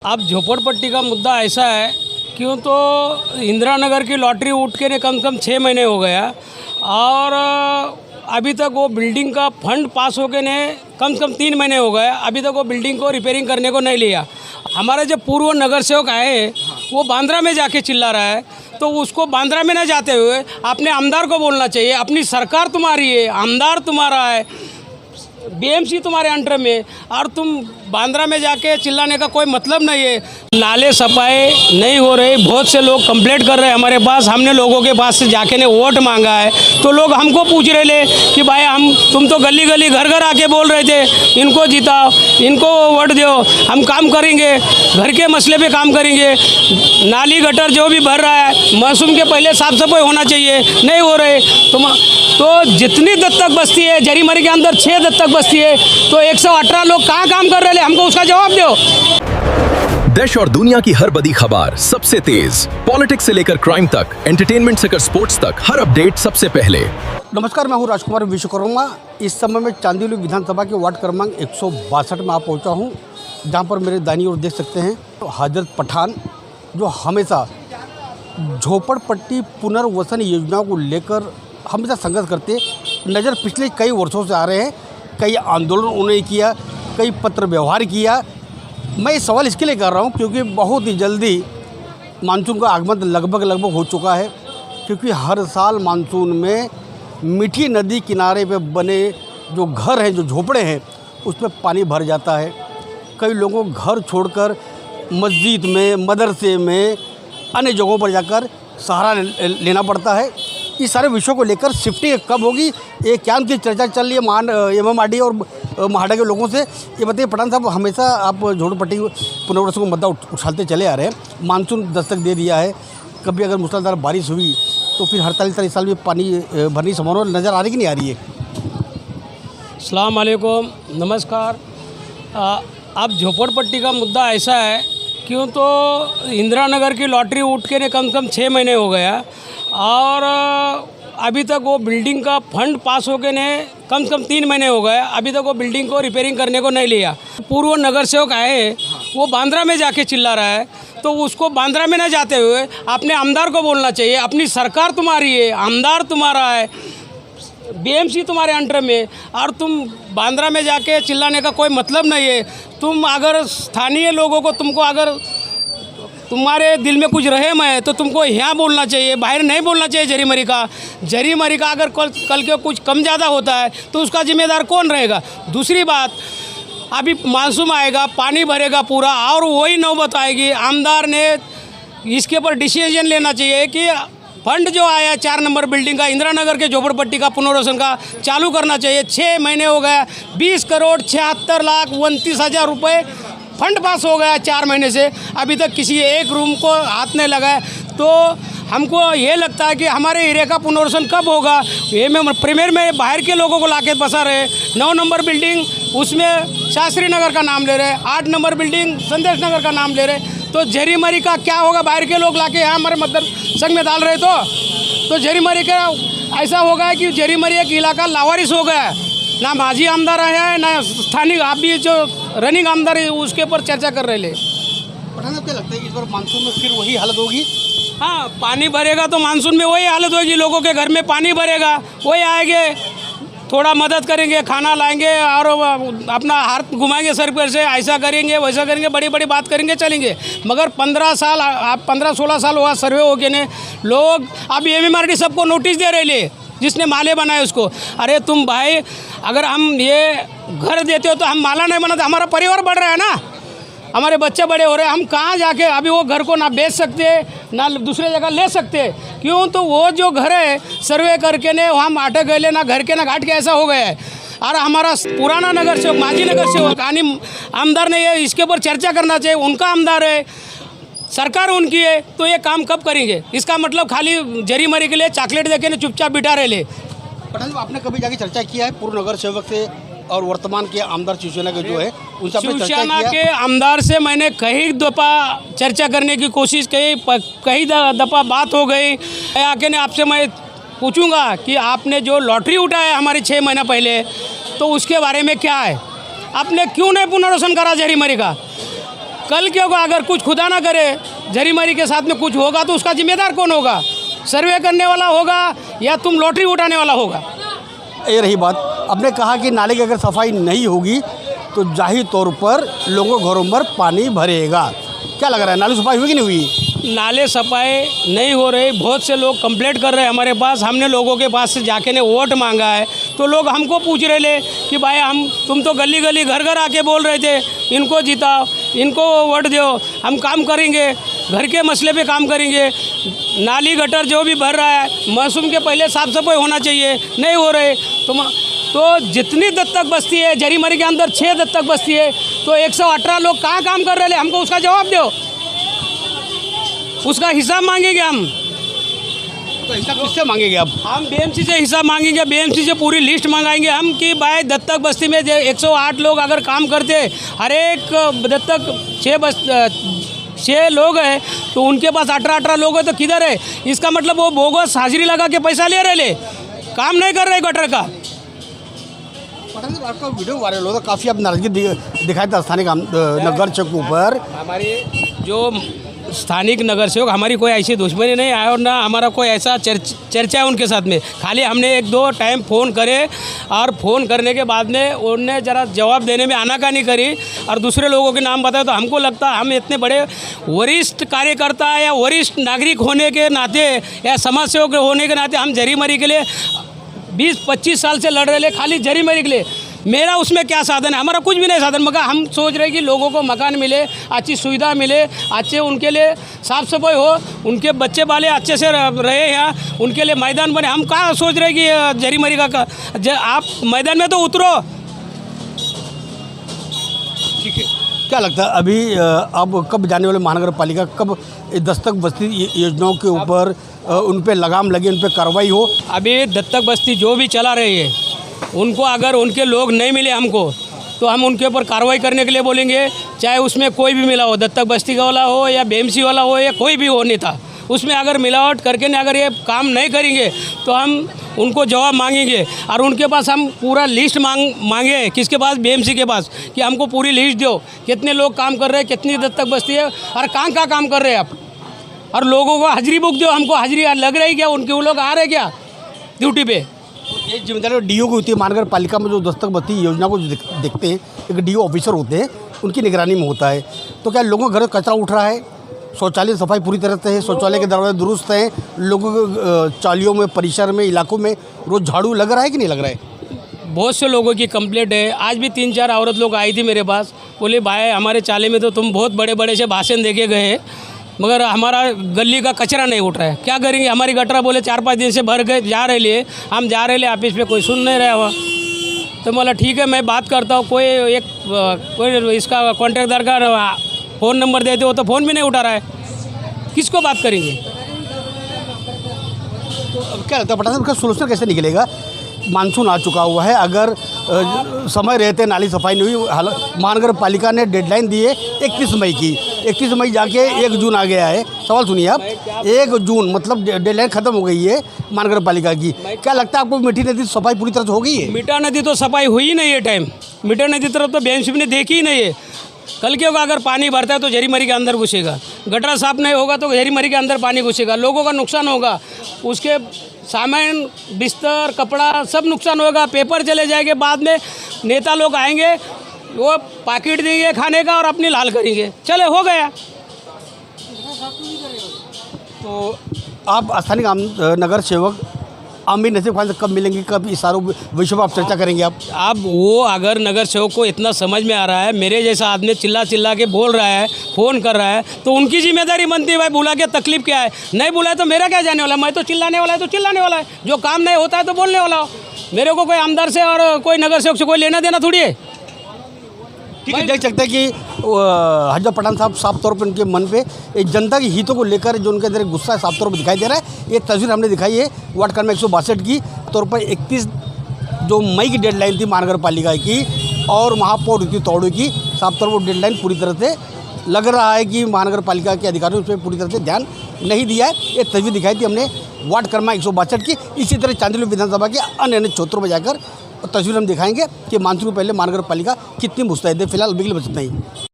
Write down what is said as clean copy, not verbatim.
अब झोपड़पट्टी का मुद्दा ऐसा है, क्यों तो इंदिरा नगर की लॉटरी उठ के ने कम से कम 6 महीने हो गया और अभी तक वो बिल्डिंग का फंड पास होके ने कम से कम 3 महीने हो गए, अभी तक वो बिल्डिंग को रिपेयरिंग करने को नहीं लिया। हमारे जो पूर्व नगर सेवक आए वो बांद्रा में जाके चिल्ला रहा है, तो उसको बांद्रा में न जाते हुए अपने आमदार को बोलना चाहिए। अपनी सरकार तुम्हारी है, आमदार तुम्हारा है, बीएमसी तुम्हारे अंडर में, और तुम बांद्रा में जाके चिल्लाने का कोई मतलब नहीं है। नाले सफाई नहीं हो रही, बहुत से लोग कंप्लेंट कर रहे हैं हमारे पास। हमने लोगों के पास से जाके ने वोट मांगा है, तो लोग हमको पूछ रहे ले कि भाई तुम तो गली गली घर घर आके बोल रहे थे इनको जिताओ, इनको वोट दो, हम काम करेंगे, घर के मसले पे काम करेंगे। नाली गटर जो भी भर रहा है मौसम के पहले साफ सफाई होना चाहिए, नहीं हो रहे। तो जितनी दत्तक बस्ती है जरीमरी के अंदर 6 दत्तक बस्ती है, तो 118 लोग कहाँ काम कर रहे हैं, हमको उसका जवाब दो। देश और दुनिया की हर बड़ी खबर सबसे तेज, पॉलिटिक्स से लेकर क्राइम तक, एंटरटेनमेंट से लेकर स्पोर्ट्स तक, हर अपडेट सबसे पहले। नमस्कार, मैं हूं राजकुमार विश्वकर्मा। इस समय मैं चांदीवली विधानसभा के वार्ड क्रमांक 162 में आ पहुंचा हूं, जहां पर मेरे दाईं ओर देख सकते हैं तो हजरत पठान, जो हमेशा झोपड़पट्टी पुनर्वसन योजनाओं को लेकर हमेशा संघर्ष करते नज़र पिछले कई वर्षों से आ रहे हैं। कई आंदोलन उन्होंने किया, कई पत्र व्यवहार किया। मैं ये सवाल इसके लिए कर रहा हूँ क्योंकि बहुत ही जल्दी मानसून का आगमन लगभग हो चुका है, क्योंकि हर साल मानसून में मीठी नदी किनारे पे बने जो घर हैं, जो झोपड़े हैं, उसमें पानी भर जाता है। कई लोगों को घर छोड़कर मस्जिद में, मदरसे में, अन्य जगहों पर जाकर सहारा लेना पड़ता है। इस सारे विषयों को लेकर शिफ्टिंग कब होगी, ये क्या उनकी चर्चा चल रही है MMRD और महाडा के लोगों से, ये बताइए पठान साहब। हमेशा आप झोपड़पट्टी पुनर्वसन को मुद्दा उछालते चले आ रहे हैं। मानसून दस्तक दे दिया है, कभी अगर मूसलाधार बारिश हुई तो फिर 48 साल में पानी भरने की संभावना नज़र आ रही कि नहीं आ रही है? अस्सलाम वालेकुम, नमस्कार। अब झोपड़पट्टी का मुद्दा ऐसा है, क्यों तो इंदिरा नगर की लॉटरी उठ के ने कम से कम 6 महीने हो गया और अभी तक वो बिल्डिंग का फंड पास होके ने कम से कम 3 महीने हो गए, अभी तक वो बिल्डिंग को रिपेयरिंग करने को नहीं लिया। पूर्व नगर सेवक आए वो बांद्रा में जाके चिल्ला रहा है, तो उसको बांद्रा में न जाते हुए अपने आमदार को बोलना चाहिए। अपनी सरकार तुम्हारी है, आमदार तुम्हारा है, बीएमसी तुम्हारे अंडर में, और तुम बांद्रा में जाके चिल्लाने का कोई मतलब नहीं है। तुम अगर स्थानीय लोगों को, तुमको अगर तुम्हारे दिल में कुछ रहम है तो तुमको यहाँ बोलना चाहिए, बाहर नहीं बोलना चाहिए। जरीमरी का अगर कल के कुछ कम ज़्यादा होता है तो उसका जिम्मेदार कौन रहेगा? दूसरी बात, अभी मानसून आएगा, पानी भरेगा पूरा, और वही नौबत आएगी। आमदार ने इसके ऊपर डिसीजन लेना चाहिए कि फंड जो आया 4 नंबर बिल्डिंग का, इंदिरा नगर के झोपड़पट्टी का पुनर्वसन का, चालू करना चाहिए। 6 महीने हो गए, 20,76,29,000 रुपये फंड पास हो गया 4 महीने से, अभी तक किसी एक रूम को हाथ नहीं लगाए। तो हमको ये लगता है कि हमारे एरिया का पुनर्वसन कब होगा? ये में प्रीमियर में बाहर के लोगों को लाके बसा रहे। 9 नंबर बिल्डिंग, उसमें शास्त्री नगर का नाम ले रहे, 8 नंबर बिल्डिंग संदेश नगर का नाम ले रहे। तो जरीमरी का क्या होगा? बाहर के लोग लाके यहाँ हमारे मतलब संघ में डाल रहे, तो जरीमरी का ऐसा होगा कि जरीमरी एक इलाका लावारिस हो गया है। ना माजी आमदार है, ना स्थानीय, आप भी जो रनिंग आमदार है उसके ऊपर चर्चा कर रहे ले। पठान साहब, क्या लगता है कि इस बार मानसून में फिर वही हालत होगी? हाँ, पानी भरेगा तो मानसून में वही हालत होगी। लोगों के घर में पानी भरेगा, वही आएंगे, थोड़ा मदद करेंगे, खाना लाएंगे और अपना हाथ घुमाएंगे सर पर से, ऐसा करेंगे वैसा करेंगे, बड़ी बड़ी बात करेंगे, चलेंगे। मगर 15-16 साल हुआ सर्वे हो गए ने, लोग अब MMRD सबको नोटिस दे रहे ले, जिसने माले बनाए उसको। अरे तुम भाई, अगर हम ये घर देते हो तो हम माला नहीं बनाते, हमारा परिवार बढ़ रहा है ना, हमारे बच्चे बड़े हो रहे हैं, हम कहाँ जाके अभी वो घर को ना बेच सकते ना दूसरे जगह ले सकते। क्यों? तो वो जो घर है सर्वे करके ने हम अटक गए, ना घर के ना घाट के, ऐसा हो गया है। और हमारा पुराना नगर सेवक, माजी नगर सेवक, यानी आमदार ने ये इसके ऊपर चर्चा करना चाहिए। उनका आमदार है, सरकार उनकी है, तो ये काम कब करेंगे? इसका मतलब खाली जरीमरी के लिए चॉकलेट देके ने चुपचाप बिठा रहे ले। पठान साहब, आपने कभी जाके चर्चा किया है पूर्व नगर सेवक से और वर्तमान के आमदार शिवसेना के जो है उनसे? शिवसेना के आमदार से मैंने कई दफ़ा चर्चा करने की कोशिश की, कई दफ़ा बात हो गई। आके ने आपसे मैं पूछूंगा कि आपने जो लॉटरी उठाया हमारे 6 महीना पहले, तो उसके बारे में क्या है? आपने क्यों नहीं पुनर्वसन करा जरीमरी का? कल क्या होगा, अगर कुछ खुदा ना करे जरीमारी के साथ में कुछ होगा तो उसका जिम्मेदार कौन होगा? सर्वे करने वाला होगा या तुम लॉटरी उठाने वाला होगा? ये रही बात। आपने कहा कि नाले की अगर सफाई नहीं होगी तो जाहिर तौर पर लोगों के घरों पर पानी भरेगा। क्या लग रहा है, नाली सफाई हुई कि नहीं हुई? नाले सफाई नहीं हो रही। बहुत से लोग कंप्लेंट कर रहे हैं हमारे पास। हमने लोगों के पास से जाके ने वोट मांगा है तो लोग हमको पूछ रहे ले कि भाई तुम तो गली गली घर घर आके बोल रहे थे इनको जिताओ, इनको वोट दो, हम काम करेंगे, घर के मसले पे काम करेंगे। नाली गटर जो भी भर रहा है मौसम के पहले साफ़ सफाई होना चाहिए, नहीं हो रहे। तो जितनी दत्तक बस्ती है जरीमारी के अंदर 6 दत्तक बस्ती है तो 118 लोग कहाँ काम कर रहे हैं, हमको उसका जवाब दो, उसका हिसाब मांगेंगे हम। तो हिसाब किससे मांगेंगे आप? हम बीएमसी से हिसाब मांगेंगे, बीएमसी से पूरी लिस्ट मंगाएंगे हम कि भाई दत्तक बस्ती में 108 लोग अगर काम करते, हर एक दत्तक 6 लोग हैं तो उनके पास 18 लोग हैं तो किधर है? इसका मतलब वो बोगस हाजिरी लगा के पैसा ले रहे, काम नहीं कर रहे गटर का। आपका वीडियो वायरल हो तो काफ़ी आप नाराजगी दिखाए थे स्थानीय नगर चौक पर। हमारे जो स्थानिक नगर सेवक, हमारी कोई ऐसी दुश्मनी नहीं है और ना हमारा कोई ऐसा चर्चा है उनके साथ में। खाली हमने 1-2 टाइम फ़ोन करे और फ़ोन करने के बाद में उन्होंने ज़रा जवाब देने में आनाकानी करी और दूसरे लोगों के नाम बताए। तो हमको लगता है हम इतने बड़े वरिष्ठ कार्यकर्ता या वरिष्ठ नागरिक होने के नाते या समाज सेवक होने के नाते हम जरीमारी के लिए 20-25 साल से लड़ रहे, खाली जरीमारी के लिए। मेरा उसमें क्या साधन है? हमारा कुछ भी नहीं साधन, मगर हम सोच रहे कि लोगों को मकान मिले, अच्छी सुविधा मिले, अच्छे उनके लिए साफ़ सफाई हो, उनके बच्चे वाले अच्छे से रहे या उनके लिए मैदान बने। हम कहाँ सोच रहे कि जरीमारी का आप मैदान में तो उतरो। ठीक है, क्या लगता है अभी अब कब जाने वाले महानगर पालिका कब दत्तक बस्ती योजनाओं के ऊपर उन पे लगाम लगे, उन पे कार्रवाई हो? अभी दत्तक बस्ती जो भी चला रही है उनको अगर उनके लोग नहीं मिले हमको तो हम उनके ऊपर कार्रवाई करने के लिए बोलेंगे, चाहे उसमें कोई भी मिला हो, दत्तक बस्ती का वाला हो या बीएमसी वाला हो या कोई भी हो नेता, उसमें अगर मिलावट करके ने अगर ये काम नहीं करेंगे तो हम उनको जवाब मांगेंगे। और उनके पास हम पूरा लिस्ट मांगे, किसके पास? बीएमसी के पास, कि हमको पूरी लिस्ट दो, कितने लोग काम कर रहे हैं, कितनी दत्तक बस्ती है और कहाँ काम कर रहे हैं आप, और लोगों को हाजिरी बुक दो, हमको हाजिरी लग रही क्या, उनके वो लोग आ रहे क्या ड्यूटी पे? एक जिम्मेदारी डीओ की होती है। महानगर पालिका में जो दत्तक बस्ती योजना को देखते हैं एक डीओ ऑफिसर होते हैं, उनकी निगरानी में होता है। तो क्या लोगों के घर कचरा उठ रहा है? शौचालय सफाई पूरी तरह से है, शौचालय के दरवाजे दुरुस्त हैं, लोगों के चालियों में, परिसर में, इलाकों में रोज़ झाड़ू लग रहा है कि नहीं लग रहा है? बहुत से लोगों की कंप्लेंट है। आज भी 3-4 औरत लोग आई थी मेरे पास, बोले भाई हमारे चाले में तो तुम बहुत बड़े बड़े से भाषण देके गए मगर हमारा गली का कचरा नहीं उठ रहा है, क्या करेंगे? हमारी गटरा बोले 4-5 दिन से भर गए, जा रहे लिए हम जा रहे लिए ऑफिस पे, कोई सुन नहीं रहा हुआ। तो बोला ठीक है मैं बात करता हूँ, कोई इसका कॉन्ट्रैक्टर का फ़ोन नंबर देते हो तो फ़ोन भी नहीं उठा रहा है, किसको बात करेंगे? तो अब क्या लगता है पठान साहब, उसका सोल्यूशन कैसे निकलेगा? मानसून आ चुका हुआ है, अगर समय रहते नाली सफाई नहीं हुई, महानगर पालिका ने डेडलाइन दी है 31 मई की, 31 मई जाके 1 जून आ गया है। सवाल सुनिए आप, 1 जून मतलब डेडलाइन ख़त्म हो गई है महानगर पालिका की। क्या लगता है आपको मीठी नदी सफाई पूरी तरह से हो गई है? मीठा नदी तो सफाई हुई नहीं है टाइम, मीठा नदी तरफ तो बीएमसी ने देखी ही नहीं है। कल क्या होगा, अगर पानी भरता है तो जरीमारी के अंदर घुसेगा, गटरा साफ नहीं होगा तो जरीमारी के अंदर पानी घुसेगा, लोगों का नुकसान होगा, उसके सामान, बिस्तर, कपड़ा सब नुकसान होगा, पेपर चले जाएंगे। बाद में नेता लोग आएंगे, वो पैकेट देंगे खाने का और अपनी लाल करेंगे, चले हो गया। तो आप स्थानीय नगर सेवक आमिर नसीब खान से कब मिलेंगे, कब इस सारों विषय पर आप चर्चा करेंगे? आप वो अगर नगर सेवक को इतना समझ में आ रहा है, मेरे जैसा आदमी चिल्ला के बोल रहा है, फ़ोन कर रहा है, तो उनकी जिम्मेदारी बनती है भाई बुला के तकलीफ क्या है। नहीं बुलाए तो मेरा क्या जाने वाला, मैं तो चिल्लाने वाला है तो चिल्लाने वाला है, जो काम नहीं होता है तो बोलने वाला हो। मेरे को कोई आमदार से और कोई नगर सेवक से कोई लेना देना थोड़ी है। ठीक है, देख सकते हैं कि हजरत पठान साहब साफ तौर पर उनके मन पे एक जनता के हितों को लेकर जो उनके अंदर गुस्सा साफ तौर पर दिखाई दे रहा है। ये तस्वीर हमने दिखाई है वार्ड क्रमांक 162 की तौर पर 31 जो मई की डेडलाइन थी महानगर पालिका की और महापौर ऋतु तौड़े की, साफ तौर पर डेडलाइन पूरी तरह से लग रहा है कि महानगर पालिका के अधिकारियों ने उस पर पूरी तरह से ध्यान नहीं दिया है। ये तस्वीर दिखाई थी हमने वार्ड क्रमांक 162 की। इसी तरह चांदील विधानसभा के अन्य क्षेत्रों में जाकर तस्वीर हम दिखाएंगे कि मानसून से पहले महानगर पालिका कितनी मुस्तैद है। फिलहाल बिगल बचत नहीं।